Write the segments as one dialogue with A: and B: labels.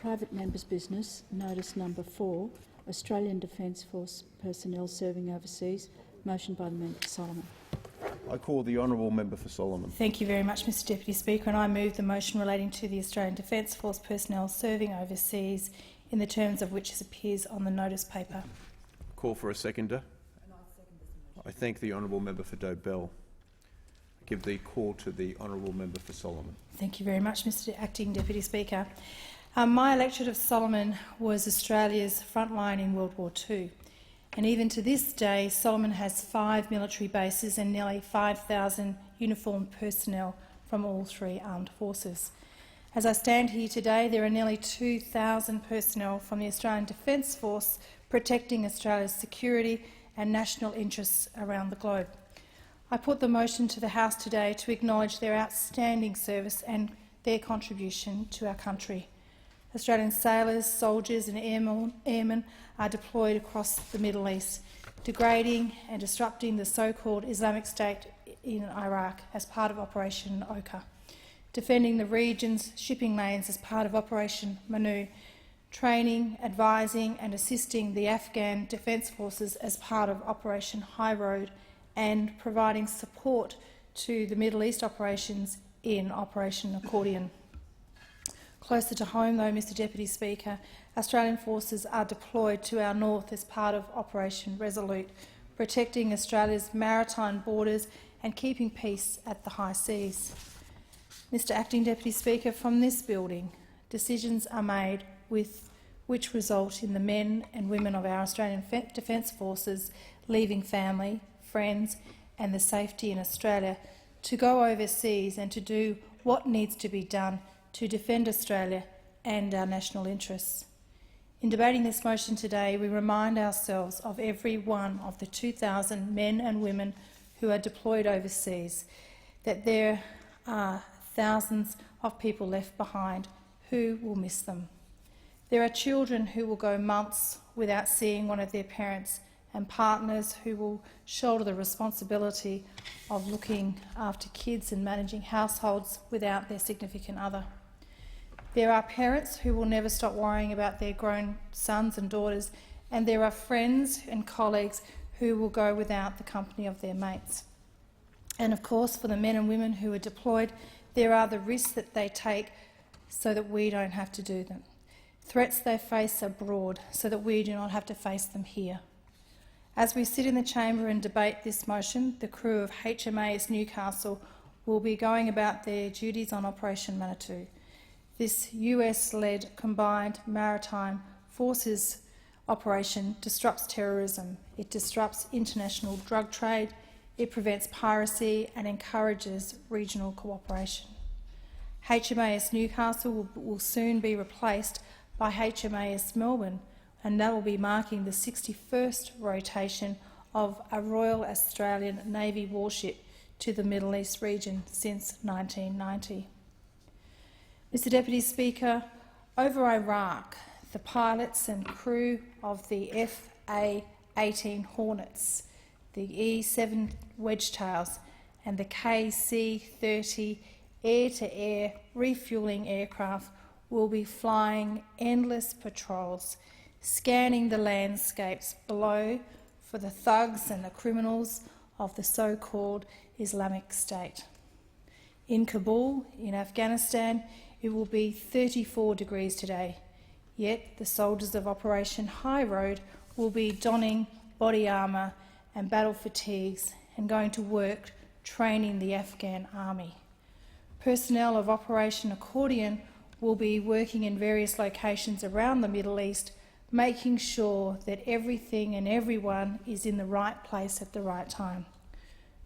A: Private Members Business, Notice Number 4, Australian Defence Force personnel serving overseas. Motion by the Member for Solomon.
B: I call the honourable member for Solomon.
C: Thank you very much, Mr Deputy Speaker, and I move the motion relating to the Australian Defence Force personnel serving overseas in the terms of which appears on the notice paper.
B: Call for a seconder. I thank the honourable member for Dobell. I give the call to the honourable member for Solomon.
C: Thank you very much, Mr Acting Deputy Speaker. My electorate of Solomon was Australia's front line in World War II. And even to this day, Solomon has 5 military bases and nearly 5,000 uniformed personnel from all 3 armed forces. As I stand here today, there are nearly 2,000 personnel from the Australian Defence Force protecting Australia's security and national interests around the globe. I put the motion to the House today to acknowledge their outstanding service and their contribution to our country. Australian sailors, soldiers and airmen are deployed across the Middle East, degrading and disrupting the so-called Islamic State in Iraq as part of Operation Ochre, defending the region's shipping lanes as part of Operation Manu, training, advising and assisting the Afghan Defence Forces as part of Operation High Road, and providing support to the Middle East operations in Operation Accordion. Closer to home, though, Mr Deputy Speaker, Australian forces are deployed to our north as part of Operation Resolute, protecting Australia's maritime borders and keeping peace at the high seas. Mr Acting Deputy Speaker, from this building, decisions are made which result in the men and women of our Australian Defence Forces leaving family, friends and the safety in Australia to go overseas and to do what needs to be done to defend Australia and our national interests. In debating this motion today, we remind ourselves of every one of the 2,000 men and women who are deployed overseas, that there are thousands of people left behind who will miss them. There are children who will go months without seeing one of their parents, and partners who will shoulder the responsibility of looking after kids and managing households without their significant other. There are parents who will never stop worrying about their grown sons and daughters, and there are friends and colleagues who will go without the company of their mates. And of course, for the men and women who are deployed, there are the risks that they take so that we don't have to do them. Threats they face abroad so that we do not have to face them here. As we sit in the chamber and debate this motion, the crew of HMAS Newcastle will be going about their duties on Operation Manitou. This US-led combined maritime forces operation disrupts terrorism, it disrupts international drug trade, it prevents piracy and encourages regional cooperation. HMAS Newcastle will soon be replaced by HMAS Melbourne, and that will be marking the 61st rotation of a Royal Australian Navy warship to the Middle East region since 1990. Mr Deputy Speaker, over Iraq, the pilots and crew of the FA-18 Hornets, the E-7 Wedgetails and the KC-30 air-to-air refuelling aircraft will be flying endless patrols, scanning the landscapes below for the thugs and the criminals of the so-called Islamic State. In Kabul, in Afghanistan, it will be 34 degrees today, yet the soldiers of Operation High Road will be donning body armour and battle fatigues and going to work training the Afghan army. Personnel of Operation Accordion will be working in various locations around the Middle East, making sure that everything and everyone is in the right place at the right time.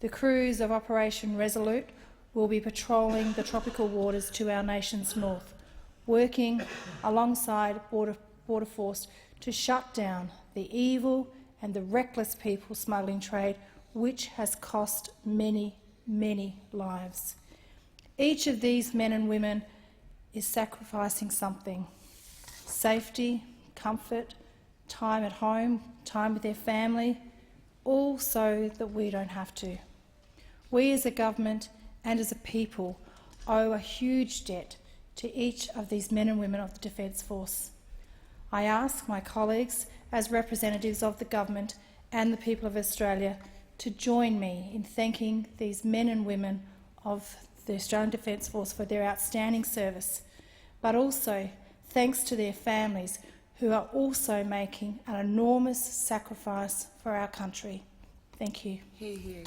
C: The crews of Operation Resolute will be patrolling the tropical waters to our nation's north, working alongside Border Force to shut down the evil and the reckless people smuggling trade, which has cost many, many lives. Each of these men and women is sacrificing something: safety, comfort, time at home, time with their family, all so that we don't have to. We as a government and as a people owe a huge debt to each of these men and women of the Defence Force. I ask my colleagues, as representatives of the government and the people of Australia, to join me in thanking these men and women of the Australian Defence Force for their outstanding service, but also thanks to their families who are also making an enormous sacrifice for our country. Thank you.
D: Hear, hear.